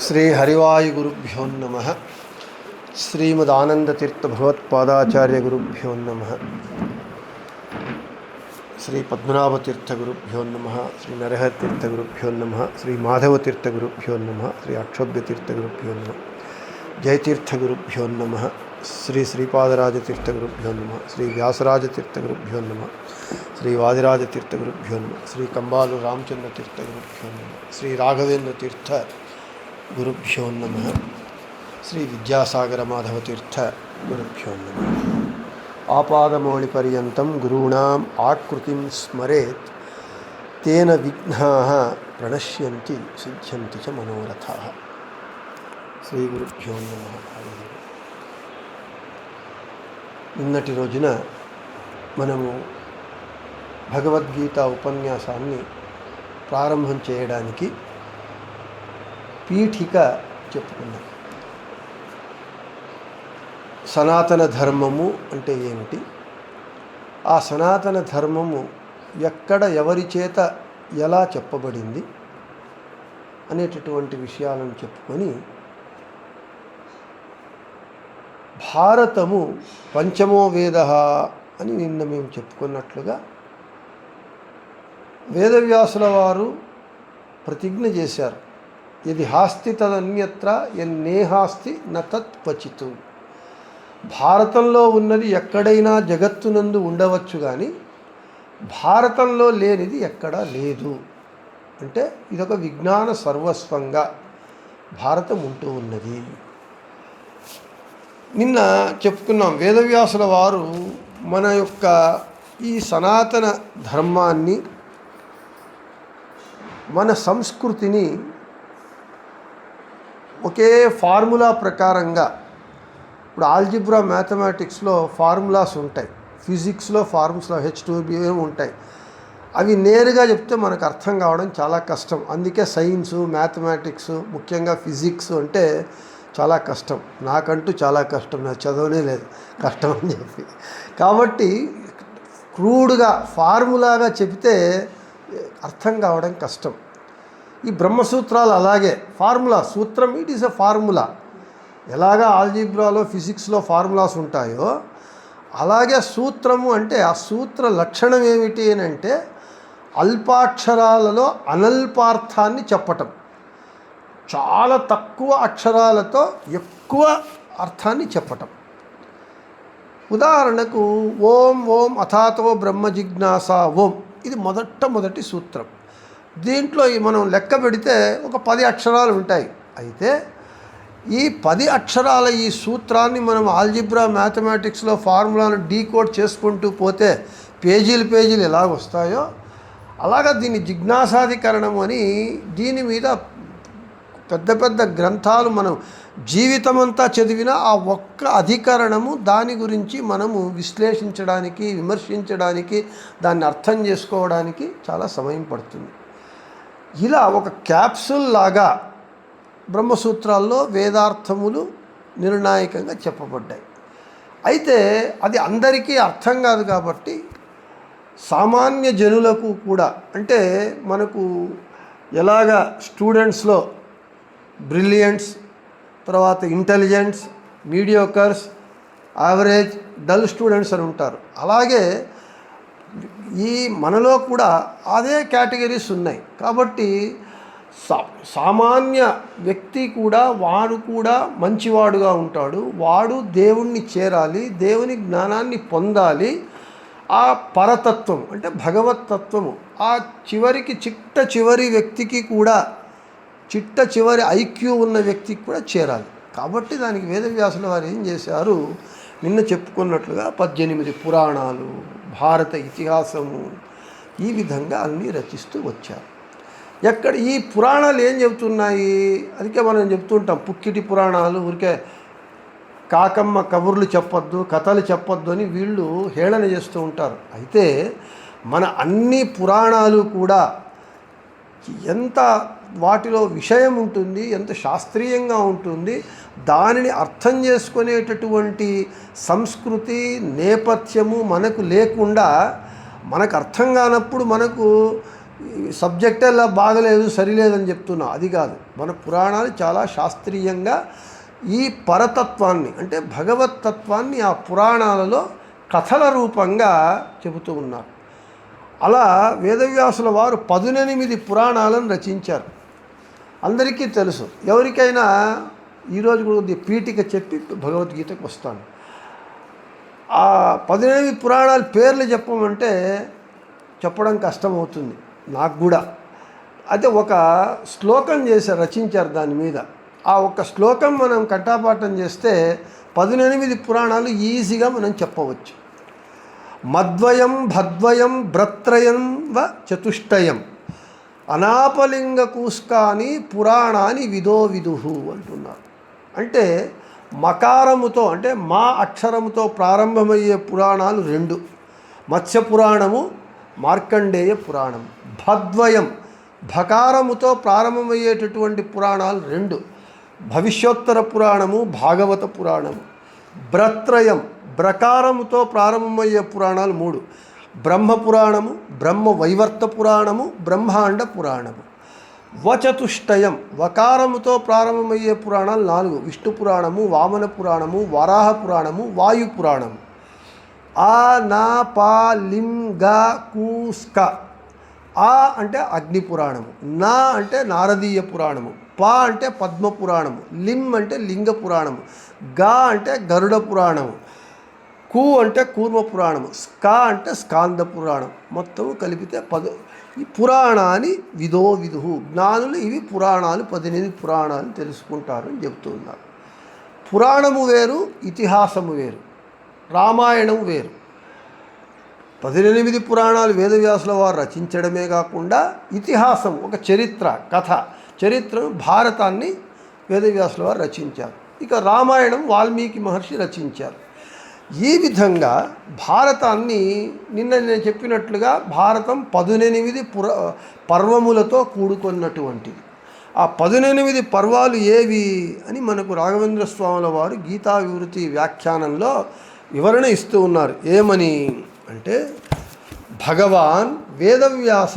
శ్రీ హరివాయుగురుభ్యో నమః. శ్రీమదానందతీర్థ భగవత్పాదాచార్య గురుభ్యో నమః. శ్రీ పద్మనాభతీర్థ గురుభ్యో నమః. శ్రీ నరహతీర్థ గురుభ్యో నమః. శ్రీ మాధవతీర్థ గురుభ్యో నమః. శ్రీ అక్షోభ్యతీర్థ గురుభ్యో నమః. జయతీర్థ గురుభ్యో నమః. శ్రీ శ్రీపాదరాజతీర్థ గురుభ్యో నమః. శ్రీ వ్యాసరాజతీర్థ గురుభ్యో నమః. శ్రీ వాదిరాజతీర్థ గురుభ్యో నమః. శ్రీ కంబాలు రామచంద్రతీర్థ గురుభ్యో నమః. శ్రీ రాఘవేంద్ర తీర్థ గురుభ్యో నమః. శ్రీ విద్యాసాగర మాధవతీర్థ గురుభ్యో నమః. ఆపాదమౌళిపర్యంతం గురూణాం ఆకృతిం స్మరేత్ తేన విఘ్నాః ప్రణశ్యంతి సిద్ధ్యంతి చ మనోరథాః. శ్రీ గురుభ్యో నమః. నిన్నటి రోజున మనము భగవద్గీత ఉపన్యాసాన్ని ప్రారంభం చేయడానికి పీఠిక చెప్పుకున్నాం. సనాతన ధర్మము అంటే ఏమిటి, ఆ సనాతన ధర్మము ఎక్కడ ఎవరి చేత ఎలా చెప్పబడింది అనేటటువంటి విషయాలను చెప్పుకొని, భారతము పంచమో వేద అని నిన్న మేము చెప్పుకున్నట్లుగా వేదవ్యాసుల వారు ప్రతిజ్ఞ చేశారు. యది హాస్తి తదన్యత్ర యన్నేహాస్తి న తత్ క్వచిత్. భారతంలో ఉన్నది ఎక్కడైనా జగత్తునందు ఉండవచ్చు, కానీ భారతంలో లేనిది ఎక్కడా లేదు. అంటే ఇదొక విజ్ఞాన సర్వస్వంగా భారతం ఉంటూ ఉన్నది. నిన్న చెప్పుకున్నాం, వేదవ్యాసుల వారు మన యొక్క ఈ సనాతన ధర్మాన్ని, మన సంస్కృతిని ఒకే ఫార్ములా ప్రకారంగా, ఇప్పుడు ఆల్జిబ్రా మ్యాథమెటిక్స్లో ఫార్ములాస్ ఉంటాయి, ఫిజిక్స్లో ఫార్ములా H2B ఉంటాయి. అవి నేరుగా చెప్తే మనకు అర్థం కావడం చాలా కష్టం. అందుకే సైన్సు, మ్యాథమెటిక్స్, ముఖ్యంగా ఫిజిక్స్ అంటే చాలా కష్టం. నాకంటూ చాలా కష్టం, నాకు చదవనే లేదు, కష్టం అని చెప్పి. కాబట్టి క్రూడ్గా ఫార్ములాగా చెబితే అర్థం కావడం కష్టం. ఈ బ్రహ్మసూత్రాలు అలాగే ఫార్ములా, సూత్రం ఇట్ ఈస్ ఎ ఫార్ములా. ఎలాగా ఆల్జీబ్రాలో ఫిజిక్స్లో ఫార్ములాస్ ఉంటాయో అలాగే సూత్రము అంటే, ఆ సూత్ర లక్షణం ఏమిటి అని అంటే అల్పాక్షరాలలో అనల్పార్థాన్ని చెప్పటం, చాలా తక్కువ అక్షరాలతో ఎక్కువ అర్థాన్ని చెప్పటం. ఉదాహరణకు ఓం ఓం అథాతో బ్రహ్మ జిజ్ఞాస ఓం, ఇది మొదటి సూత్రం. దీంట్లో మనం లెక్క పెడితే ఒక 10 అక్షరాలు ఉంటాయి. అయితే ఈ 10 అక్షరాల ఈ సూత్రాన్ని మనం ఆల్జిబ్రా మ్యాథమెటిక్స్లో ఫార్ములాను డీకోడ్ చేసుకుంటూ పోతే పేజీలు ఎలాగ వస్తాయో అలాగా దీన్ని జిజ్ఞాసాధికరణం అని, దీని మీద పెద్ద గ్రంథాలు మనం జీవితమంతా చదివినా ఆ ఒక్క అధికరణము దాని గురించి మనము విశ్లేషించడానికి, విమర్శించడానికి, దాన్ని అర్థం చేసుకోవడానికి చాలా సమయం పడుతుంది. ఇలా ఒక క్యాప్సూల్ లాగా బ్రహ్మసూత్రాల్లో వేదార్థములు నిర్ణాయకంగా చెప్పబడ్డాయి. అయితే అది అందరికీ అర్థం కాదు కాబట్టి సామాన్య జనులకు కూడా, అంటే మనకు ఎలాగా స్టూడెంట్స్లో బ్రిలియంట్స్, తర్వాత ఇంటెలిజెంట్స్, మీడియోకర్స్, యావరేజ్, డల్ స్టూడెంట్స్ అని ఉంటారు. అలాగే ఈ మనలో కూడా అదే కేటగిరీస్ ఉన్నాయి. కాబట్టి సామాన్య వ్యక్తి కూడా, వాడు కూడా మంచివాడుగా ఉంటాడు. వాడు దేవుణ్ణి చేరాలి, దేవుని జ్ఞానాన్ని పొందాలి. ఆ పరతత్వం అంటే భగవతత్వము ఆ చివరి వ్యక్తికి కూడా, చివరి ఐక్యూ ఉన్న వ్యక్తికి కూడా చేరాలి. కాబట్టి దానికి వేదవ్యాసుల వారు ఏం చేశారు, నిన్న చెప్పుకున్నట్లుగా 18 పురాణాలు, భారత ఇతిహాసము, ఈ విధంగా అన్నీ రచిస్తూ వచ్చారు. ఎక్కడ ఈ పురాణాలు ఏం చెబుతున్నాయి, అందుకే మనం చెప్తుంటాం పుక్కిటి పురాణాలు, ఊరికే కాకమ్మ కబుర్లు చెప్పొద్దు, కథలు చెప్పొద్దు అని వీళ్ళు హేళన చేస్తూ ఉంటారు. అయితే మన అన్ని పురాణాలు కూడా ఎంత వాటిలో విషయం ఉంటుంది, ఎంత శాస్త్రీయంగా ఉంటుంది, దానిని అర్థం చేసుకునేటటువంటి సంస్కృతి నేపథ్యము మనకు లేకుండా, మనకు అర్థం కానప్పుడు మనకు సబ్జెక్టే ఇలా బాగలేదు సరిలేదని చెప్తున్నా, అది కాదు. మన పురాణాలు చాలా శాస్త్రీయంగా ఈ పరతత్వాన్ని అంటే భగవతత్వాన్ని ఆ పురాణాలలో కథల రూపంగా చెబుతూ ఉన్నారు. అలా వేదవ్యాసుల వారు 18 పురాణాలను రచించారు. అందరికీ తెలుసు. ఎవరికైనా ఈరోజు కూడా పీఠిక చెప్పి భగవద్గీతకు వస్తాను. ఆ 18 పురాణాల పేర్లు చెప్పమంటే చెప్పడం కష్టమవుతుంది నాకు కూడా. అయితే ఒక శ్లోకం రచించారు దాని మీద. ఆ ఒక్క శ్లోకం మనం కంఠాపాఠం చేస్తే 18 పురాణాలు ఈజీగా మనం చెప్పవచ్చు. మద్వయం భద్వయం భ్రత్రయం వ చతుష్టయం అనాపలింగ కూస్కాని పురాణాని విదో విదుహు అంటున్నారు. అంటే మకారముతో అంటే మా అక్షరముతో ప్రారంభమయ్యే పురాణాలు 2, మత్స్య పురాణము, మార్కండేయ పురాణము. భద్వయం భకారముతో ప్రారంభమయ్యేటటువంటి పురాణాలు 2, భవిష్యోత్తర పురాణము, భాగవత పురాణము. భ్రత్రయం బ్రకారముతో ప్రారంభమయ్యే పురాణాలు 3, బ్రహ్మ పురాణము, బ్రహ్మ వైవర్త పురాణము, బ్రహ్మాండ పురాణము. వచతుష్టయం వకారముతో ప్రారంభమయ్యే పురాణాలు 4, విష్ణు పురాణము, వామన పురాణము, వరాహ పురాణము, వాయు పురాణము. ఆ నా పా లిం గా కూస్క. ఆ అంటే అగ్ని పురాణము, నా అంటే నారదీయ పురాణము, పా అంటే పద్మ పురాణము, లిం అంటే లింగ పురాణము, గా అంటే గరుడ పురాణము, కు అంటే కూర్మ పురాణము, స్కా అంటే స్కాంద పురాణం. మొత్తం కలిపితే ఈ పురాణాన్ని విదో విదుహు. జ్ఞానులు ఇవి పురాణాలు 18 పురాణాలు తెలుసుకుంటారు అని చెప్తూ ఉన్నారు. పురాణము వేరు, ఇతిహాసము వేరు, రామాయణం వేరు. 18 పురాణాలు వేదవ్యాసుల వారు రచించడమే కాకుండా ఇతిహాసం ఒక చరిత్ర కథ చరిత్రను భారతాన్ని వేదవ్యాసుల వారు రచించారు. ఇక రామాయణం వాల్మీకి మహర్షి రచించారు. ఈ విధంగా భారతాన్ని నిన్న నేను చెప్పినట్లుగా భారతం 18 పర్వములతో కూడుకున్నటువంటిది. ఆ 18 పర్వాలు ఏవి అని మనకు రాఘవేంద్ర స్వాముల వారు గీతా వివృతి వ్యాఖ్యానంలో వివరణ ఇస్తూ ఉన్నారు. ఏమని అంటే భగవాన్ వేదవ్యాస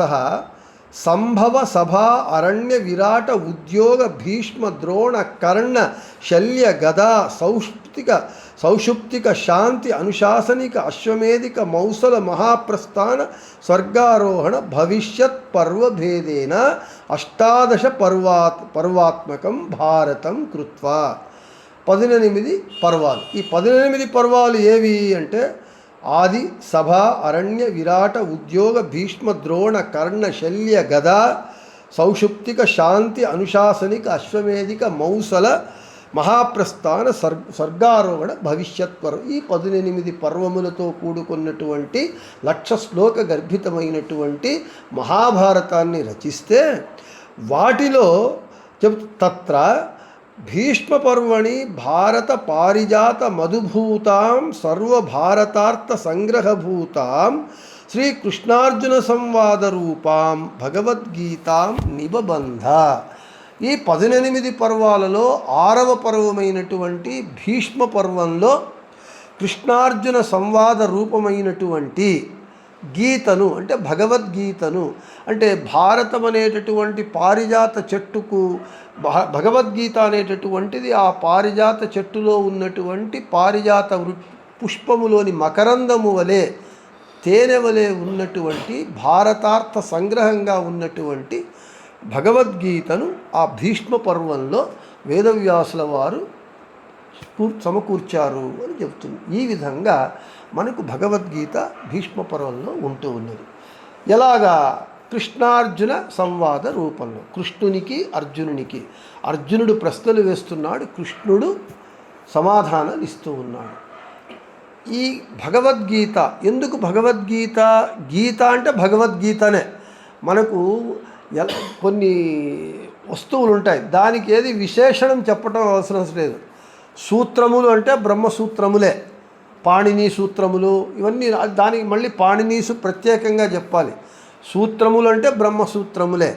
సంభవ సభా అరణ్య విరాట ఉద్యోగ భీష్మ ద్రోణ కర్ణ శల్య గదా సౌషుప్తిక శాంతి అనుశాసనిక అశ్వమేధిక మౌసల మహాప్రస్థాన స్వర్గారోహణ భవిష్యత్ పర్వభేదేన 18 పర్వాత్మకం భారతం కృత్వా. 18 పర్వాలు. ఈ 18 పర్వాలు ఏవి అంటే ఆది సభ అరణ్య విరాట ఉద్యోగ భీష్మ ద్రోణ కర్ణ శల్య గదా సౌషుప్తిక శాంతి అనుశాసనిక అశ్వమేధిక మౌసల మహాప్రస్థాన స్వర్గారోహణ భవిష్యత్ పర్వం. ఈ 18 పర్వములతో కూడుకున్నటువంటి 1,00,000 శ్లోక గర్భితమైనటువంటి మహాభారతాన్ని రచిస్తే వాటిలో తత్ర భీష్మ పర్వణి భారత పారిజాత మధుభూతాం సర్వభారతార్థ సంగ్రహభూతాం శ్రీకృష్ణార్జున సంవాద రూపాం భగవద్గీతాం నిబబంధ. ఈ 18 పర్వాలలో 6వ పర్వమైనటువంటి భీష్మ పర్వంలో కృష్ణార్జున సంవాద రూపమైనటువంటి గీతను అంటే భగవద్గీతను అంటే భారతం అనేటటువంటి పారిజాత చెట్టుకు భగవద్గీత అనేటటువంటిది ఆ పారిజాత చెట్టులో ఉన్నటువంటి పారిజాత పుష్పములోని మకరందము వలె తేనె వలె ఉన్నటువంటి భారతార్థ సంగ్రహంగా ఉన్నటువంటి భగవద్గీతను ఆ భీష్మ పర్వంలో వేదవ్యాసుల వారు సమకూర్చారు అని చెప్తుంది. ఈ విధంగా మనకు భగవద్గీత భీష్మ పర్వంలో ఉంటూ ఉన్నది. ఎలాగా? కృష్ణార్జున సంవాద రూపంలో కృష్ణునికి అర్జునునికి. అర్జునుడు ప్రశ్నలు వేస్తున్నాడు, కృష్ణుడు సమాధానాలు ఇస్తూ ఉన్నాడు. ఈ భగవద్గీత ఎందుకు భగవద్గీత? గీత అంటే భగవద్గీతనే. మనకు కొన్ని వస్తువులు ఉంటాయి, దానికి ఏది విశేషణం చెప్పడం అవసరం లేదు. సూత్రములు అంటే బ్రహ్మసూత్రములే, పాణిని సూత్రములు ఇవన్నీ దానికి మళ్ళీ పాణినీసు ప్రత్యేకంగా చెప్పాలి. సూత్రములు అంటే బ్రహ్మసూత్రములే.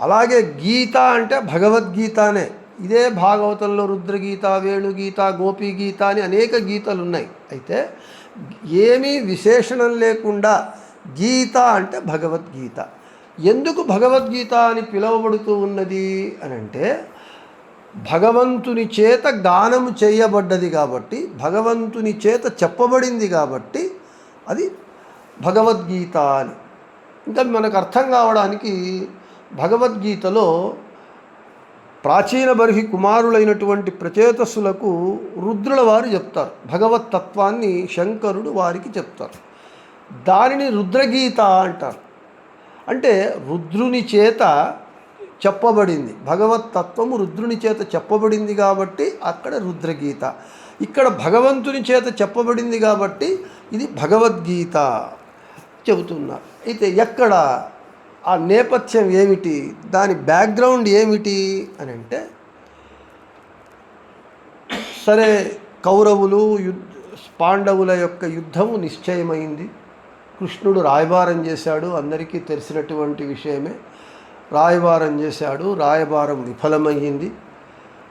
అలాగే గీత అంటే భగవద్గీతనే. ఇదే భాగవతంలో రుద్రగీత, వేణుగీత, గోపీగీత అని అనేక గీతలు ఉన్నాయి. అయితే ఏమీ విశేషణం లేకుండా గీత అంటే భగవద్గీత. ఎందుకు భగవద్గీత అని పిలువబడుతూ ఉన్నది అని అంటే, భగవంతుని చేత గానము చేయబడ్డది కాబట్టి, భగవంతుని చేత చెప్పబడింది కాబట్టి అది భగవద్గీత అని. ఇంకా మనకు అర్థం కావడానికి భగవద్గీతలో ప్రాచీన బర్హి కుమారులైనటువంటి ప్రచేతస్సులకు రుద్రుల వారు చెప్తారు. భగవత్ తత్వాన్ని శంకరుడు వారికి చెప్తారు. దానిని రుద్రగీత అంటారు. అంటే రుద్రుని చేత చెప్పబడింది, భగవత్ తత్వము రుద్రుని చేత చెప్పబడింది కాబట్టి అక్కడ రుద్రగీత. ఇక్కడ భగవంతుని చేత చెప్పబడింది కాబట్టి ఇది భగవద్గీత చెబుతున్నారు. అయితే ఎక్కడ ఆ నేపథ్యం ఏమిటి, దాని బ్యాక్గ్రౌండ్ ఏమిటి అని అంటే, సరే కౌరవులు పాండవుల యొక్క యుద్ధము నిశ్చయమైంది. కృష్ణుడు రాయబారం చేశాడు, అందరికీ తెలిసినటువంటి విషయమే. రాయబారం చేశాడు, రాయబారం విఫలమయ్యింది.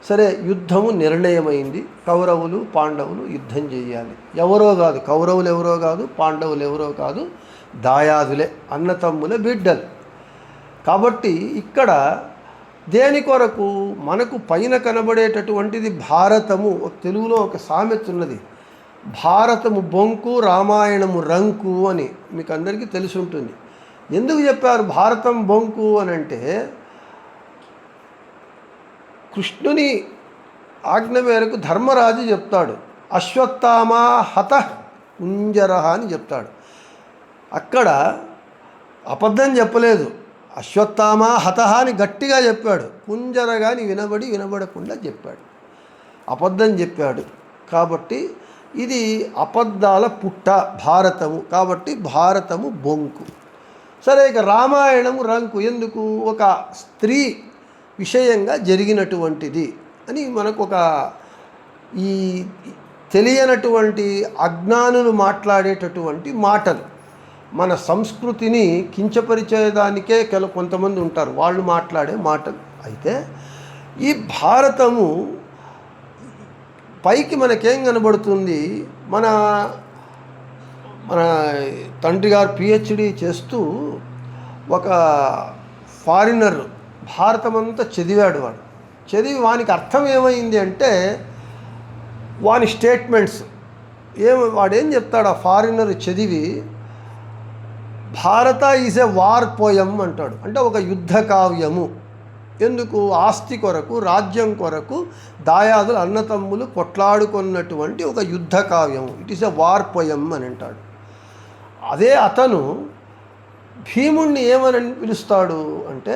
సరే యుద్ధము నిర్ణయమైంది. కౌరవులు పాండవులు యుద్ధం చేయాలి. ఎవరో కాదు, కౌరవులు ఎవరో కాదు, పాండవులు ఎవరో కాదు, దాయాదులే, అన్నతమ్ముల బిడ్డలు. కాబట్టి ఇక్కడ దేని కొరకు మనకు పైన కనబడేటటువంటిది భారతము. తెలుగులో ఒక సామెత ఉన్నది, భారతము బొంకు రామాయణము రంకు అని. మీకు అందరికీ తెలిసి ఉంటుంది. ఎందుకు చెప్పారు భారతం బొంకు అని అంటే, కృష్ణుని ఆజ్ఞ మేరకు ధర్మరాజు చెప్తాడు, అశ్వత్థామ హత కుంజర అని చెప్తాడు. అక్కడ అబద్ధం చెప్పలేదు, అశ్వత్థామ హత అని గట్టిగా చెప్పాడు. కుంజర కానీ వినబడకుండా చెప్పాడు, అబద్ధం చెప్పాడు. కాబట్టి ఇది అబద్ధాల పుట్ట భారతము. కాబట్టి భారతము బొంకు. సరే, ఇక రామాయణము రంకు. ఎందుకు? ఒక స్త్రీ విషయంగా జరిగినటువంటిది అని మనకు ఒక ఈ తెలియనటువంటి అజ్ఞానులు మాట్లాడేటటువంటి మాటలు. మన సంస్కృతిని కించపరిచేదానికే కొంతమంది ఉంటారు, వాళ్ళు మాట్లాడే మాటలు. అయితే ఈ భారతము పైకి మనకేం కనబడుతుంది, మన తండ్రి గారు పిహెచ్డి చేస్తూ ఒక ఫారినర్ భారతమంతా చదివాడు. చదివి వానికి అర్థం ఏమైంది అంటే, వాని స్టేట్మెంట్స్ వాడేం చెప్తాడు, ఆ ఫారినర్ చదివి భారత ఈజ్ ఎ వార్ పోయం అంటాడు. అంటే ఒక యుద్ధ కావ్యము. ఎందుకు? ఆస్తి కొరకు, రాజ్యం కొరకు దాయాదులు అన్నతమ్ములు కొట్లాడుకున్నటువంటి ఒక యుద్ధ కావ్యము. It is a war poem అని అంటాడు. అదే అతను భీముణ్ణి ఏమని పిలుస్తాడు అంటే,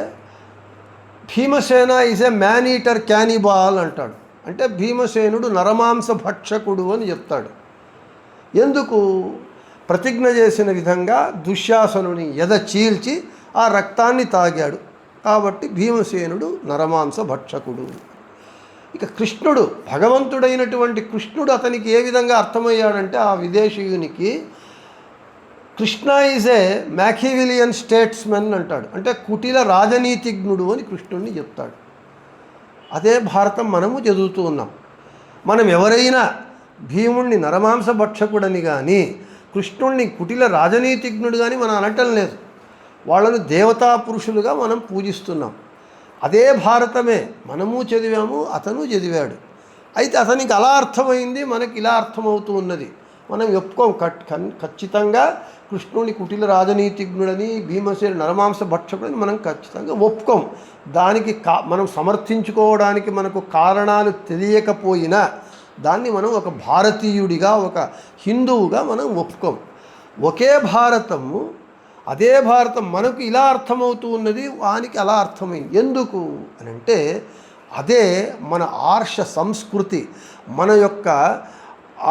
Bhimasena is a man eater cannibal అంటాడు. అంటే భీమసేనుడు నరమాంస భక్షకుడు అని చెప్తాడు. ఎందుకు? ప్రతిజ్ఞ చేసిన విధంగా దుశ్శాసనుని ఎద చీల్చి ఆ రక్తాన్ని తాగాడు. కాబట్టి భీమసేనుడు నరమాంస భక్షకుడు. ఇక కృష్ణుడు, భగవంతుడైనటువంటి కృష్ణుడు అతనికి ఏ విధంగా అర్థమయ్యాడంటే, ఆ విదేశీయునికి కృష్ణ ఈజ్ ఏ మ్యాకివిలియన్ స్టేట్స్మెన్ అంటాడు. అంటే కుటిల రాజనీతిజ్ఞుడు అని కృష్ణుడిని చెప్తాడు. అదే భారతం మనము చదువుతూ ఉన్నాం. మనం ఎవరైనా భీముణ్ణి నరమాంస భక్షకుడని కానీ, కృష్ణుణ్ణి కుటిల రాజనీతిజ్ఞుడు కానీ మనం అనటం లేదు. వాళ్ళను దేవతా పురుషులుగా మనం పూజిస్తున్నాం. అదే భారతమే మనము చదివాము, అతను చదివాడు. అయితే అతనికి అలా అర్థమైంది, మనకి ఇలా అర్థమవుతూ ఉన్నది. మనం ఒప్పుకోం ఖచ్చితంగా కృష్ణుని కుటిల రాజనీతిజ్ఞుడని, భీమసేన నరమాంస భక్షకుడని మనం ఖచ్చితంగా ఒప్పుకోం. దానికి మనం సమర్థించుకోవడానికి మనకు కారణాలు తెలియకపోయినా దాన్ని మనం ఒక భారతీయుడిగా, ఒక హిందువుగా మనం ఒప్పుకోం. ఒకే భారతము, అదే భారతం మనకు ఇలా అర్థమవుతూ ఉన్నది, వానికి అలా అర్థమైంది. ఎందుకు అని అంటే, అదే మన ఆర్ష సంస్కృతి. మన యొక్క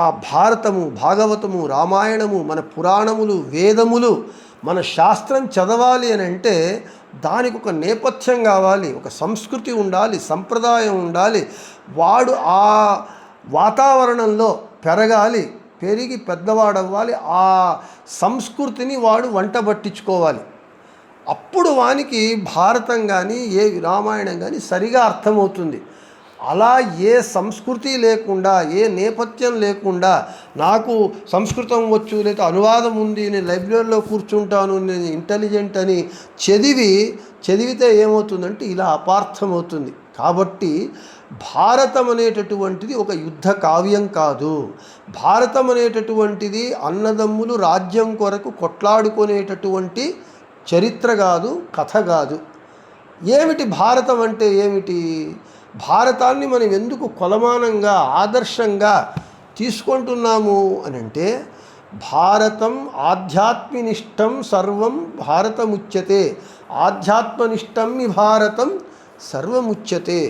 ఆ భారతము, భాగవతము, రామాయణము, మన పురాణములు, వేదములు, మన శాస్త్రం చదవాలి అని అంటే దానికి ఒక నేపథ్యం కావాలి, ఒక సంస్కృతి ఉండాలి, సంప్రదాయం ఉండాలి. వాడు ఆ వాతావరణంలో పెరగాలి, పెరిగి పెద్దవాడవ్వాలి. ఆ సంస్కృతిని వాడు వంట పట్టించుకోవాలి. అప్పుడు వానికి భారతం కానీ, ఏ రామాయణం కానీ సరిగా అర్థమవుతుంది. అలా ఏ సంస్కృతి లేకుండా, ఏ నేపథ్యం లేకుండా, నాకు సంస్కృతం వచ్చు లేదా అనువాదం ఉంది, నేను లైబ్రరీలో కూర్చుంటాను, నేను ఇంటెలిజెంట్ అని చదివితే ఏమవుతుందంటే ఇలా అపార్థమవుతుంది. కాబట్టి భారతం అనేటటువంటిది ఒక యుద్ధ కావ్యం కాదు. భారతం అనేటటువంటిది అన్నదమ్ములు రాజ్యం కొరకు కొట్లాడుకునేటటువంటి చరిత్ర కాదు, కథ కాదు. ఏమిటి భారతం అంటే ఏమిటి? భారతాన్ని మనం ఎందుకు కొలమానంగా ఆదర్శంగా తీసుకుంటున్నాము అని అంటే, భారతం ఆధ్యాత్మినిష్టం సర్వం భారతముచ్యతే, ఆధ్యాత్మనిష్టం ఈ భారతం సర్వముచ్యతే.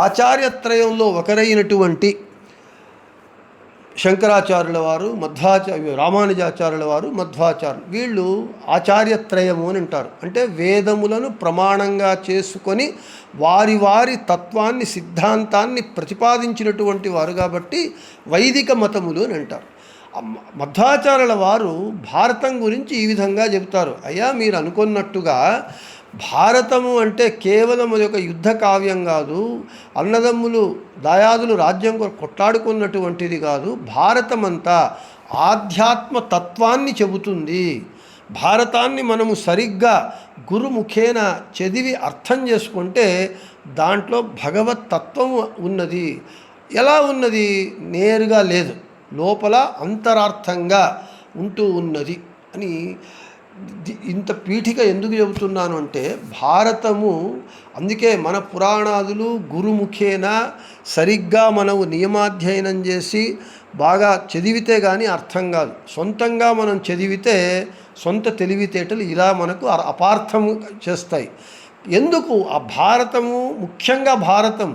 ఆచార్యత్రయంలో ఒకరైనటువంటి శంకరాచార్యుల వారు, రామానుజాచార్యుల వారు, మధ్వాచార్యులు, వీళ్ళు ఆచార్యత్రయము అని అంటారు. అంటే వేదములను ప్రమాణంగా చేసుకొని వారి వారి తత్వాన్ని, సిద్ధాంతాన్ని ప్రతిపాదించినటువంటి వారు కాబట్టి వైదిక మతములు అని అంటారు. మధ్వాచార్యుల వారు భారతం గురించి ఈ విధంగా చెబుతారు. అయ్యా, మీరు అనుకున్నట్టుగా భారతము అంటే కేవలం అది ఒక యుద్ధ కావ్యం కాదు, అన్నదమ్ములు దాయాదులు రాజ్యం కొట్లాడుకున్నటువంటిది కాదు. భారతం అంతా ఆధ్యాత్మ తత్వాన్ని చెబుతుంది. భారతాన్ని మనము సరిగ్గా గురుముఖేన చదివి అర్థం చేసుకుంటే దాంట్లో భగవత్ తత్వం ఉన్నది. ఎలా ఉన్నది? నేరుగా లేదు, లోపల అంతరార్థంగా ఉంటూ ఉన్నది అని. ఇంత పీఠిక ఎందుకు చెబుతున్నాను అంటే, భారతము అందుకే మన పురాణాదులు గురుముఖేన సరిగ్గా మనము నియమాధ్యయనం చేసి బాగా చదివితే కానీ అర్థం కాదు. సొంతంగా మనం చదివితే సొంత తెలివితేటలు ఇలా మనకు అపార్థము చేస్తాయి. ఎందుకు ఆ భారతము, ముఖ్యంగా భారతం,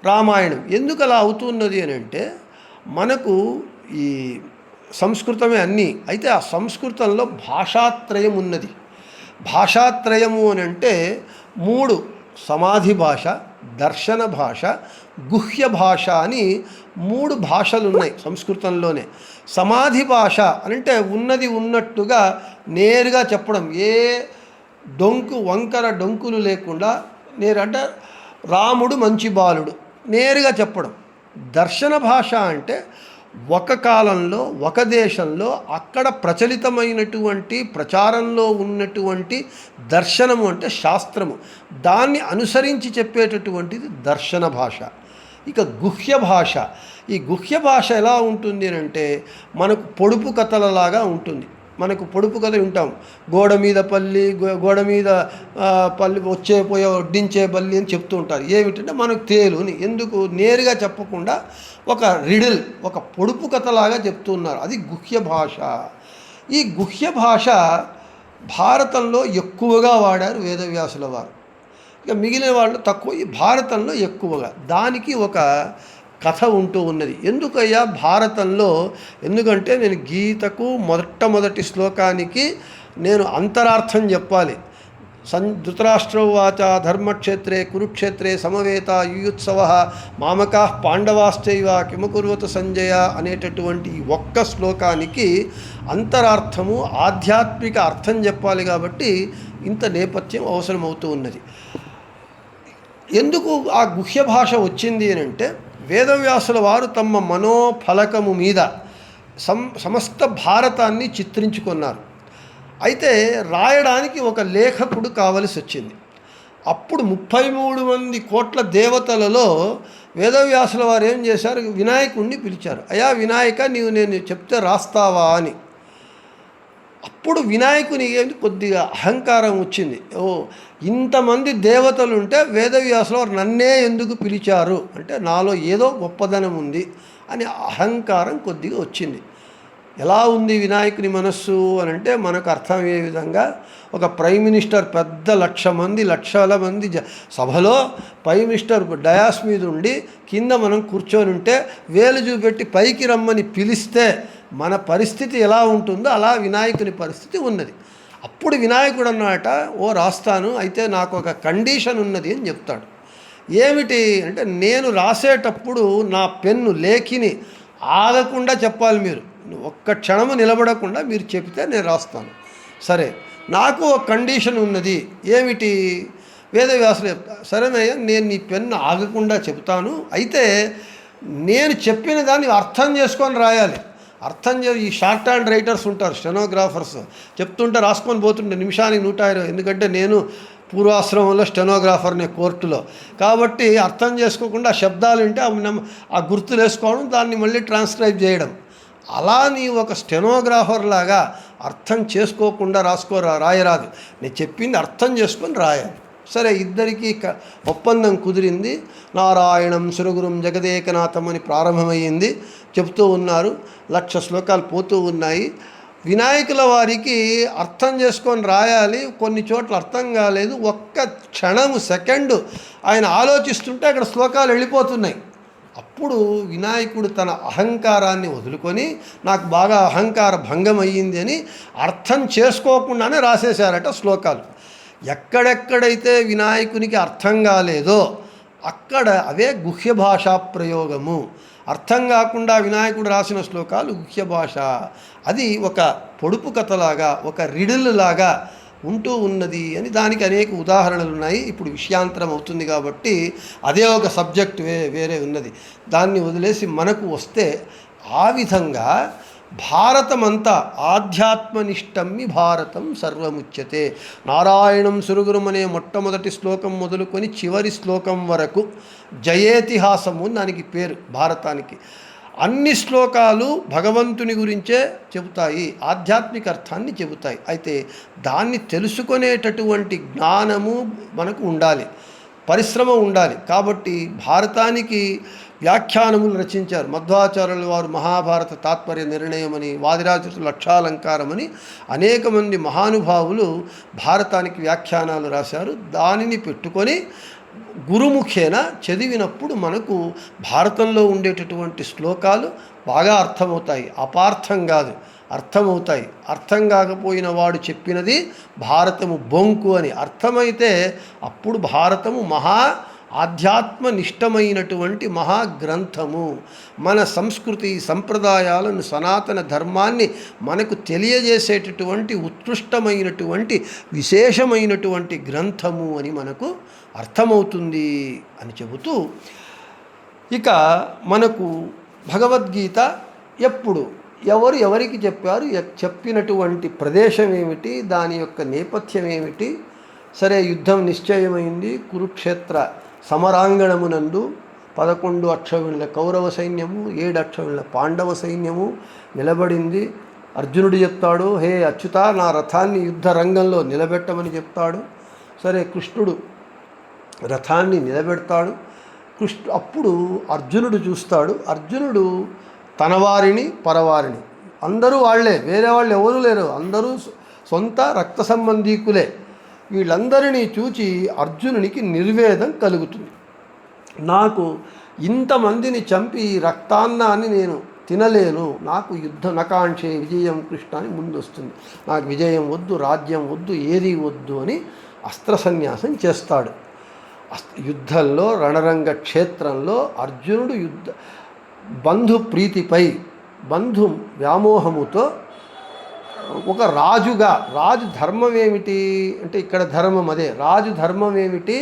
రామాయణం ఎందుకు అలా అవుతున్నది అని అంటే, మనకు ఈ సంస్కృతమే అన్నీ. అయితే ఆ సంస్కృతంలో భాషాత్రయం ఉన్నది. భాషాత్రయము అని అంటే 3: సమాధి భాష, దర్శన భాష, గుహ్య భాష అని 3 భాషలు ఉన్నాయి సంస్కృతంలోనే. సమాధి భాష అంటే ఉన్నది ఉన్నట్టుగా నేరుగా చెప్పడం, ఏ వంకర డొంకులు లేకుండా అంటే రాముడు మంచి బాలుడు నేరుగా చెప్పడం. దర్శన భాష అంటే ఒక కాలంలో, ఒక దేశంలో, అక్కడ ప్రచలితమైనటువంటి ప్రచారంలో ఉన్నటువంటి దర్శనము అంటే శాస్త్రము, దాన్ని అనుసరించి చెప్పేటటువంటిది దర్శన భాష. ఇక గుహ్య భాష, ఈ గుహ్య భాష ఎలా ఉంటుంది అంటే, మనకు పొడుపు కథలలాగా ఉంటుంది. మనకు పొడుపు కథ వింటాం, గోడ మీద పల్లి వచ్చే పోయే వడ్డించే బల్లి అని చెప్తూ ఉంటారు. ఏమిటంటే మనకు తేలుని ఎందుకు నేరుగా చెప్పకుండా ఒక రిడిల్, ఒక పొడుపు కథలాగా చెప్తున్నారు. అది గుహ్య భాష. ఈ గుహ్య భాష భారతంలో ఎక్కువగా వాడారు వేదవ్యాసుల వారు. ఇక మిగిలిన వాళ్ళు తక్కువ, ఈ భారతంలో ఎక్కువగా. దానికి ఒక కథ ఉంటూ ఉన్నది. ఎందుకయ్యా భారతంలో? ఎందుకంటే నేను గీతకు మొట్టమొదటి శ్లోకానికి నేను అంతరార్థం చెప్పాలి. ధృతరాష్ట్రోవాచ ధర్మక్షేత్రే కురుక్షేత్రే సమవేత యుయుత్సవ మామకా పాండవాశ్చైవ కిమకుర్వత సంజయ అనేటటువంటి ఈ ఒక్క శ్లోకానికి అంతరార్థము, ఆధ్యాత్మిక అర్థం చెప్పాలి. కాబట్టి ఇంత నేపథ్యం అవసరమవుతూ ఉన్నది. ఎందుకు ఆ గుహ్య భాష వచ్చింది అని అంటే, వేదవ్యాసుల వారు తమ మనోఫలకము మీద సమస్త భారతాన్ని చిత్రించుకున్నారు. అయితే రాయడానికి ఒక లేఖకుడు కావలసి వచ్చింది. అప్పుడు 33 కోట్ల దేవతలలో వేదవ్యాసుల వారు ఏం చేశారు? వినాయకుడిని పిలిచారు. అయ్యా వినాయక, నేను చెప్తే రాస్తావా అని. అప్పుడు వినాయకుని కొద్దిగా అహంకారం వచ్చింది. ఇంతమంది దేవతలు ఉంటే వేదవ్యాసుల వారు నన్నే ఎందుకు పిలిచారు అంటే, నాలో ఏదో గొప్పదనం ఉంది అని అహంకారం కొద్దిగా వచ్చింది. ఎలా ఉంది వినాయకుని మనస్సు అని అంటే, మనకు అర్థమయ్యే విధంగా ఒక ప్రైమ్ మినిస్టర్ పెద్ద లక్షల మంది సభలో ప్రైమ్ మినిస్టర్ డయాస్ మీద ఉండి కింద మనం కూర్చొని ఉంటే వేలు చూపెట్టి పైకి రమ్మని పిలిస్తే మన పరిస్థితి ఎలా ఉంటుందో అలా వినాయకుని పరిస్థితి ఉన్నది. అప్పుడు వినాయకుడు అన్నమాట, రాస్తాను, అయితే నాకు ఒక కండిషన్ ఉన్నది అని చెప్తాడు. ఏమిటి అంటే, నేను రాసేటప్పుడు నా పెన్ను లేఖిని ఆగకుండా చెప్పాలి. మీరు ఒక్క క్షణము నిలబడకుండా మీరు చెప్తే నేను రాస్తాను. సరే, నాకు ఒక కండిషన్ ఉన్నది. ఏమిటి? వేదవ్యాసులు చెప్తారు, సరేనయ్యా నేను నీ పెన్ను ఆగకుండా చెబుతాను, అయితే నేను చెప్పిన దాన్ని అర్థం చేసుకొని రాయాలి. ఈ షార్ట్ హ్యాండ్ రైటర్స్ ఉంటారు, స్టెనోగ్రాఫర్స్, చెప్తుంటే రాసుకొని పోతుంటే నిమిషానికి 120. ఎందుకంటే నేను పూర్వాశ్రమంలో స్టెనోగ్రాఫర్ని కోర్టులో, కాబట్టి అర్థం చేసుకోకుండా శబ్దాలు వింటే ఆ గుర్తులు వేసుకోవడం, దాన్ని మళ్ళీ ట్రాన్స్క్రైబ్ చేయడం. అలా నీ ఒక స్టెనోగ్రాఫర్ లాగా అర్థం చేసుకోకుండా రాయరాదు. నేను చెప్పింది అర్థం చేసుకొని రాయాలి. సరే, ఇద్దరికీ ఒప్పందం కుదిరింది. నారాయణం సురగురం జగదేకనాథం అని ప్రారంభమయ్యింది. చెప్తూ ఉన్నారు, 1,00,000 శ్లోకాలు పోతూ ఉన్నాయి. వినాయకుల వారికి అర్థం చేసుకొని రాయాలి. కొన్ని చోట్ల అర్థం కాలేదు. ఒక్క క్షణము సెకండు ఆయన ఆలోచిస్తుంటే అక్కడ శ్లోకాలు వెళ్ళిపోతున్నాయి. అప్పుడు వినాయకుడు తన అహంకారాన్ని వదులుకొని, నాకు బాగా అహంకార భంగం అయ్యింది అని అర్థం చేసుకోకుండానే రాసేశారట శ్లోకాలు. ఎక్కడెక్కడైతే వినాయకునికి అర్థం కాలేదో అక్కడ అవే గుహ్య భాషా ప్రయోగము. అర్థం కాకుండా వినాయకుడు రాసిన శ్లోకాలు గుహ్య భాష. అది ఒక పొడుపు కథలాగా, ఒక రిడిల్ లాగా ఉంటూ ఉన్నది అని దానికి అనేక ఉదాహరణలు ఉన్నాయి. ఇప్పుడు విషయాంతరం అవుతుంది కాబట్టి అదే ఒక సబ్జెక్ట్ వేరే ఉన్నది. దాన్ని వదిలేసి మనకు వస్తే, ఆ విధంగా భారతమంతా ఆధ్యాత్మనిష్టమి భారతం సర్వముచ్యతే. నారాయణం సురుగురం అనే మొట్టమొదటి శ్లోకం మొదలుకొని చివరి శ్లోకం వరకు జయేతిహాసము దానికి పేరు భారతానికి. అన్ని శ్లోకాలు భగవంతుని గురించే చెబుతాయి, ఆధ్యాత్మిక అర్థాన్ని చెబుతాయి. అయితే దాన్ని తెలుసుకునేటటువంటి జ్ఞానము మనకు ఉండాలి, పరిశ్రమ ఉండాలి. కాబట్టి భారతానికి వ్యాఖ్యానములు రచించారు. మధ్వాచార్యుల వారు మహాభారత తాత్పర్య నిర్ణయం అని, వాదిరాజు లక్షాలంకారం అని అనేక మంది మహానుభావులు భారతానికి వ్యాఖ్యానాలు రాశారు. దానిని పెట్టుకొని గురుముఖేన చదివినప్పుడు మనకు భారతంలో ఉండేటటువంటి శ్లోకాలు బాగా అర్థమవుతాయి. అపార్థం కాదు, అర్థమవుతాయి. అర్థం కాకపోయిన వాడు చెప్పినది భారతము బొంకు అని అర్థమైతే అప్పుడు భారతము మహా ఆధ్యాత్మనిష్టమైనటువంటి మహాగ్రంథము. మన సంస్కృతి సంప్రదాయాలను, సనాతన ధర్మాన్ని మనకు తెలియజేసేటటువంటి ఉత్కృష్టమైనటువంటి విశేషమైనటువంటి గ్రంథము అని మనకు అర్థమవుతుంది అని చెబుతూ, ఇక మనకు భగవద్గీత ఎప్పుడు ఎవరికి చెప్పారు, చెప్పినటువంటి ప్రదేశం ఏమిటి, దాని యొక్క నేపథ్యం ఏమిటి. సరే, యుద్ధం నిశ్చయమైంది. కురుక్షేత్ర సమరాంగణమునందు 11 అక్షౌహిణుల కౌరవ సైన్యము, 7 అక్షౌహిణుల పాండవ సైన్యము నిలబడింది. అర్జునుడు చెప్తాడు, హే అచ్యుత, నా రథాన్ని యుద్ధ రంగంలో నిలబెట్టమని చెప్తాడు. సరే, కృష్ణుడు రథాన్ని నిలబెడతాడు. అప్పుడు అర్జునుడు చూస్తాడు. అర్జునుడు తన వారిని పరవారిని అందరూ వాళ్లే, వేరే వాళ్ళు ఎవరూ లేరు, అందరూ సొంత రక్త సంబంధీకులే. వీళ్ళందరినీ చూచి అర్జునునికి నిర్వేదం కలుగుతుంది. నాకు ఇంతమందిని చంపి రక్తాన్నాన్ని నేను తినలేను, నాకు యుద్ధ నకాంక్షే విజయం కృష్ణ అని ముందు వస్తుంది. నాకు విజయం వద్దు, రాజ్యం వద్దు, ఏది వద్దు అని అస్త్ర సన్యాసం చేస్తాడు. యుద్ధంలో, రణరంగ క్షేత్రంలో అర్జునుడు బంధు ప్రీతిపై, బంధు వ్యామోహముతో ఒక రాజుగా, రాజు ధర్మం ఏమిటి అంటే ఇక్కడ ధర్మం అదే, రాజు ధర్మం ఏమిటి,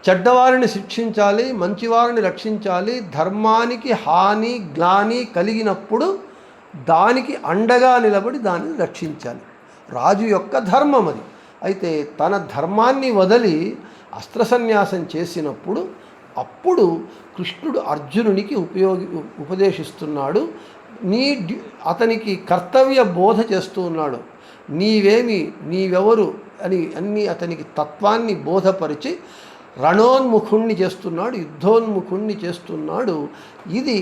చెడ్డవారిని శిక్షించాలి, మంచివారిని రక్షించాలి. ధర్మానికి హాని గ్లాని కలిగినప్పుడు దానికి అండగా నిలబడి దానిని రక్షించాలి. రాజు యొక్క ధర్మం అది. అయితే తన ధర్మాన్ని వదిలి అస్త్ర సన్యాసం చేసినప్పుడు అప్పుడు కృష్ణుడు అర్జునునికి ఉపదేశిస్తున్నాడు. అతనికి కర్తవ్య బోధ చేస్తూ ఉన్నాడు. నీవెవరు అని అన్ని అతనికి తత్వాన్ని బోధపరిచి రణోన్ముఖుణ్ణి చేస్తున్నాడు, యుద్ధోన్ముఖుణ్ణి చేస్తున్నాడు. ఇది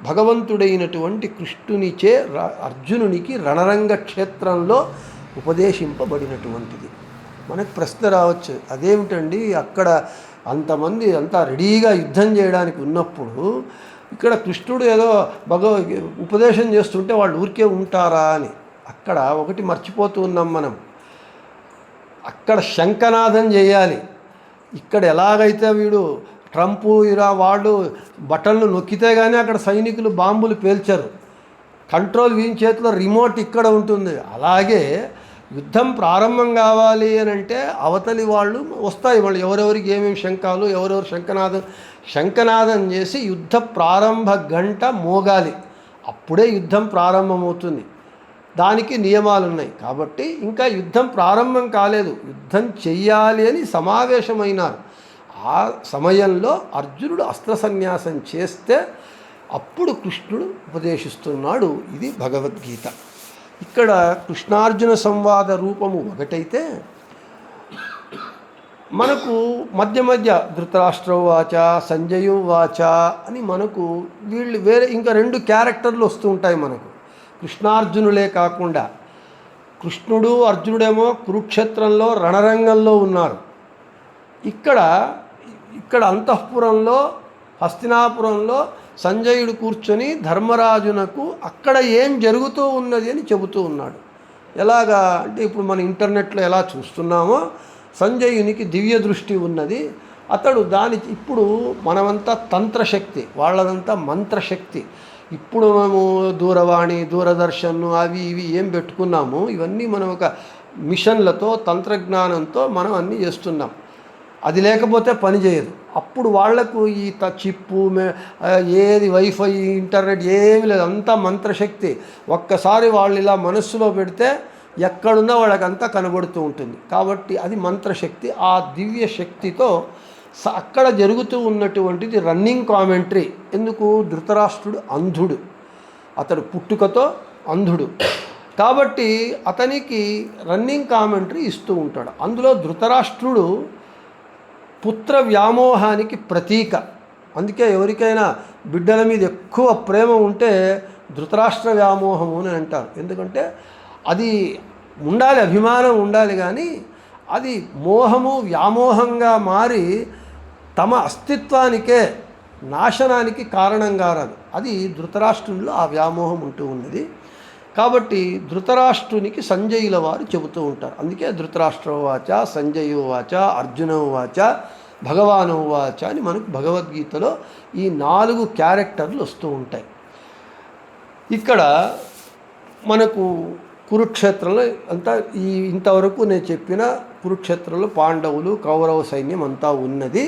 భగవంతుడైనటువంటి కృష్ణునిచే అర్జునునికి రణరంగ క్షేత్రంలో ఉపదేశింపబడినటువంటిది. మనకు ప్రశ్న రావచ్చు, అదేమిటండి అక్కడ అంతమంది అంతా రెడీగా యుద్ధం చేయడానికి ఉన్నప్పుడు ఇక్కడ కృష్ణుడు ఏదో ఉపదేశం చేస్తుంటే వాళ్ళు ఊరికే ఉంటారా అని. అక్కడ ఒకటి మర్చిపోతూ ఉన్నాం మనం, అక్కడ శంఖనాదం చేయాలి. ఇక్కడ ఎలాగైతే వీడు ట్రంపు వాళ్ళు బటన్లు నొక్కితే కానీ అక్కడ సైనికులు బాంబులు పేల్చరు, కంట్రోల్ వీని చేతిలో రిమోట్ ఇక్కడ ఉంటుంది. అలాగే యుద్ధం ప్రారంభం కావాలి అని అంటే అవతలి వాళ్ళు వస్తాయి, వాళ్ళు ఎవరెవరికి ఏమేమి శంఖాలు, ఎవరెవరు శంఖనాదం చేసి యుద్ధ ప్రారంభ గంట మోగాలి, అప్పుడే యుద్ధం ప్రారంభమవుతుంది. దానికి నియమాలు ఉన్నాయి. కాబట్టి ఇంకా యుద్ధం ప్రారంభం కాలేదు, యుద్ధం చెయ్యాలి అని సమావేశమైనారు. ఆ సమయంలో అర్జునుడు అస్త్ర సన్యాసం చేస్తే అప్పుడు కృష్ణుడు ఉపదేశిస్తున్నాడు. ఇది భగవద్గీత. ఇక్కడ కృష్ణార్జున సంవాద రూపము ఒకటైతే మనకు మధ్య మధ్య ధృతరాష్ట్రవాచ, సంజయువాచ అని మనకు వీళ్ళు వేరే ఇంకా 2 క్యారెక్టర్లు వస్తూ ఉంటాయి మనకు. కృష్ణార్జునులే కాకుండా కృష్ణుడు అర్జునుడేమో కురుక్షేత్రంలో రణరంగంలో ఉన్నారు. ఇక్కడ అంతఃపురంలో హస్తినాపురంలో సంజయుడు కూర్చొని ధర్మరాజునకు అక్కడ ఏం జరుగుతూ ఉన్నది అని చెబుతూ ఉన్నాడు. ఎలాగా అంటే ఇప్పుడు మన ఇంటర్నెట్లో ఎలా చూస్తున్నామో సంజయునికి దివ్య దృష్టి ఉన్నది. అతడు ఇప్పుడు మనమంతా తంత్రశక్తి, వాళ్ళదంతా మంత్రశక్తి. ఇప్పుడు మనము దూరవాణి, దూరదర్శన్ అవి ఇవి ఏం పెట్టుకున్నాము, ఇవన్నీ మనం ఒక మిషన్లతో తంత్రజ్ఞానంతో మనం అన్నీ చేస్తున్నాం. అది లేకపోతే పని చేయదు. అప్పుడు వాళ్లకు ఈ చిప్పు ఏది వైఫై ఇంటర్నెట్ ఏమీ లేదు, అంతా మంత్రశక్తి. ఒక్కసారి వాళ్ళు ఇలా మనస్సులో పెడితే ఎక్కడున్నా వాళ్ళకంతా కనబడుతూ ఉంటుంది. కాబట్టి అది మంత్రశక్తి. ఆ దివ్య శక్తితో అక్కడ జరుగుతూ ఉన్నటువంటిది రన్నింగ్ కామెంటరీ. ఎందుకు? ధృతరాష్ట్రుడు అంధుడు, అతడు పుట్టుకతో అంధుడు. కాబట్టి అతనికి రన్నింగ్ కామెంటరీ ఇస్తూ ఉంటాడు. అందులో ధృతరాష్ట్రుడు పుత్ర వ్యామోహానికి ప్రతీక. అందుకే ఎవరికైనా బిడ్డల మీద ఎక్కువ ప్రేమ ఉంటే ధృతరాష్ట్ర వ్యామోహము అని అంటారు. ఎందుకంటే అది ఉండాలి, అభిమానం ఉండాలి, కానీ అది మోహము వ్యామోహంగా మారి తమ అస్తిత్వానికే నాశనానికి కారణంగా రాదు. అది ధృతరాష్ట్రునిలో ఆ వ్యామోహం ఉంటూ ఉన్నది. కాబట్టి ధృతరాష్ట్రునికి సంజయుల వారు చెబుతూ ఉంటారు. అందుకే ధృతరాష్ట్రోవాచ, సంజయోవాచ, అర్జునోవాచ, భగవానోవాచ అని మనకు భగవద్గీతలో ఈ 4 క్యారెక్టర్లు వస్తూ ఉంటాయి. ఇక్కడ మనకు కురుక్షేత్రంలో అంతా ఇంతవరకు నేను చెప్పిన కురుక్షేత్రంలో పాండవులు, కౌరవ సైన్యం అంతా ఉన్నది.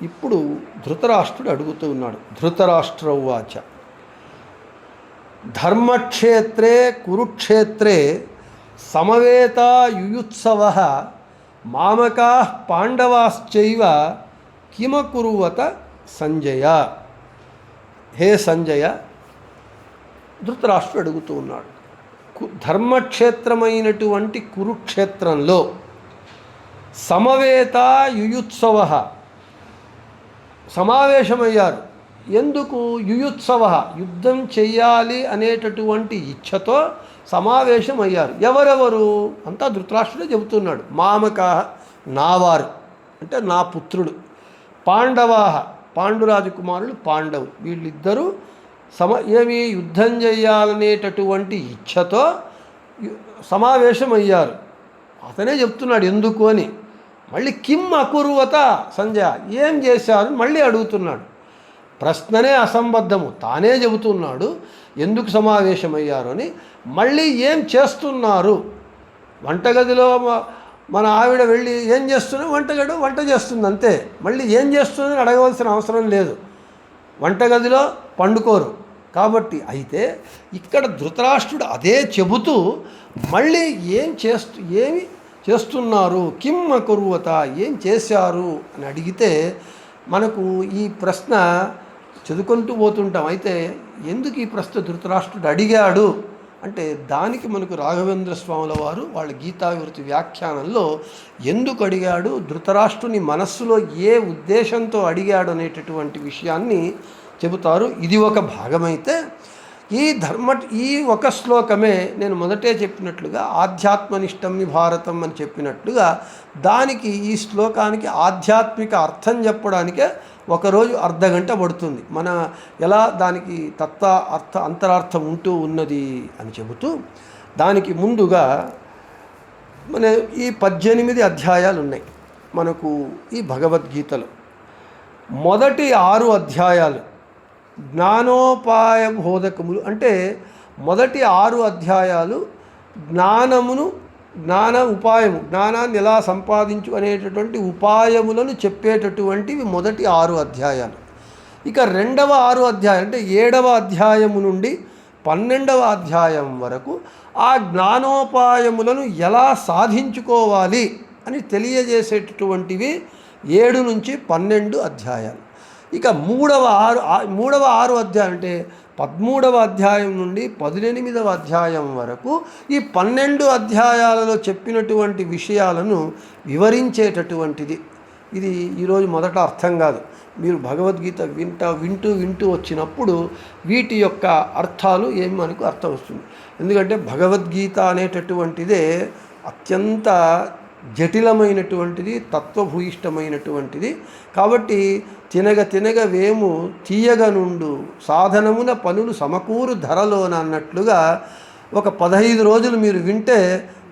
ఇప్పుడు ధృతరాష్ట్రుడు అడుగుతూ ఉన్నాడు. ధృతరాష్ట్రోవాచ ధర్మక్షేత్రే కురుక్షేత్రే సమవేతా యుయుత్సవః మామకాః పాండవాశ్చైవ కిమకురువత సంజయ. హే సంజయ, ధృతరాష్ట్రుడు అడుగుతూ ఉన్నాడు. ధర్మక్షేత్రమైనటువంటి కురుక్షేత్రంలో సమవేత యుయుత్సవః సమావేశమయ్యారు. ఎందుకు? యుయుత్సవ, యుద్ధం చెయ్యాలి అనేటటువంటి ఇచ్ఛతో సమావేశమయ్యారు. ఎవరెవరు అంతా ధృతరాష్ట్రుడే చెబుతున్నాడు. మామక, నావారు అంటే నా పుత్రుడు, పాండవాహ పాండురాజకుమారులు పాండవులు, వీళ్ళిద్దరూ ఏమి యుద్ధం చెయ్యాలనేటటువంటి ఇచ్ఛతో సమావేశమయ్యారు. అతనే చెప్తున్నాడు ఎందుకు అని. మళ్ళీ కిమ్ అకుర్వత సంజయ, ఏం చేశారు మళ్ళీ అడుగుతున్నాడు. ప్రశ్ననే అసంబద్ధము, తానే చెబుతున్నాడు ఎందుకు సమావేశమయ్యారు అని. మళ్ళీ ఏం చేస్తున్నారు? వంటగదిలో మన ఆవిడ వెళ్ళి ఏం చేస్తున్నా, వంట చేస్తుంది అంతే. మళ్ళీ ఏం చేస్తుందని అడగవలసిన అవసరం లేదు. వంటగదిలో పండుకోరు. కాబట్టి అయితే ఇక్కడ ధృతరాష్ట్రుడు అదే చెబుతూ మళ్ళీ ఏమి చేస్తున్నారు, కిమ్ అకుర్వత, ఏం చేశారు అని అడిగితే మనకు ఈ ప్రశ్న చదువుకుంటూ పోతుంటాం. అయితే ఎందుకు ఈ ప్రశ్న ధృతరాష్ట్రుడు అడిగాడు అంటే దానికి మనకు రాఘవేంద్ర స్వాముల వారు వాళ్ళ గీతావివృతి వ్యాఖ్యానంలో ఎందుకు అడిగాడు, ధృతరాష్ట్రుని మనస్సులో ఏ ఉద్దేశంతో అడిగాడు అనేటటువంటి విషయాన్ని చెబుతారు. ఇది ఒక భాగమైతే ఈ ఒక శ్లోకమే నేను మొదటే చెప్పినట్లుగా ఆధ్యాత్మనిష్టంని భారతం అని చెప్పినట్లుగా దానికి ఈ శ్లోకానికి ఆధ్యాత్మిక అర్థం చెప్పడానికే ఒకరోజు అర్ధగంట పడుతుంది. మన ఎలా దానికి అంతరార్థం ఉంటూ ఉన్నది అని చెబుతూ దానికి ముందుగా మన ఈ 18 అధ్యాయాలు ఉన్నాయి మనకు ఈ భగవద్గీతలో. మొదటి 6 అధ్యాయాలు జ్ఞానోపాయ బోధకములు అంటే మొదటి 6 అధ్యాయాలు జ్ఞానమును జ్ఞాన ఉపాయము, జ్ఞానాన్ని ఎలా సంపాదించు అనేటటువంటి ఉపాయములను చెప్పేటటువంటివి మొదటి 6 అధ్యాయాలు. ఇక రెండవ 6 అధ్యాయం అంటే 7వ అధ్యాయము నుండి 12వ అధ్యాయం వరకు ఆ జ్ఞానోపాయములను ఎలా సాధించుకోవాలి అని తెలియజేసేటటువంటివి 7 నుంచి 12 అధ్యాయాలు. ఇక మూడవ 6 అధ్యాయం అంటే 13వ అధ్యాయం నుండి 18వ అధ్యాయం వరకు ఈ 12 అధ్యాయాలలో చెప్పినటువంటి విషయాలను వివరించేటటువంటిది. ఇది ఈరోజు మొదట అర్థం కాదు. మీరు భగవద్గీత వింటూ వచ్చినప్పుడు వీటి యొక్క అర్థాలు ఏమి మనకు అర్థం వస్తుంది. ఎందుకంటే భగవద్గీత అనేటటువంటిదే అత్యంత జటిలమైనటువంటిది, తత్వభూయిష్టమైనటువంటిది. కాబట్టి తినగ వేము తీయగ నుండు సాధనమున పనులు సమకూరు ధరలోన అన్నట్లుగా ఒక 15 రోజులు మీరు వింటే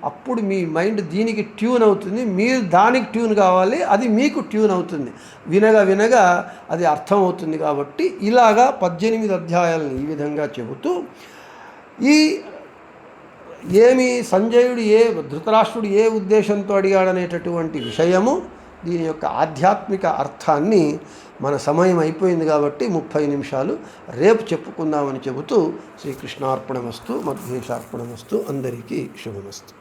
అప్పుడు మీ మైండ్ దీనికి ట్యూన్ అవుతుంది, మీరు దానికి ట్యూన్ కావాలి, అది మీకు ట్యూన్ అవుతుంది. వినగా అది అర్థం అవుతుంది. కాబట్టి ఇలాగా 18 అధ్యాయాలను ఈ విధంగా చెబుతూ సంజయుడు ధృతరాష్ట్రుడు ఏ ఉద్దేశంతో అడిగాడనేటటువంటి విషయము, దీని యొక్క ఆధ్యాత్మిక అర్థాన్ని మన సమయం అయిపోయింది కాబట్టి 30 నిమిషాలు రేపు చెప్పుకుందామని చెబుతూ శ్రీకృష్ణార్పణమస్తు, మధ్యేశార్పణమస్తు, అందరికీ శుభమస్తు.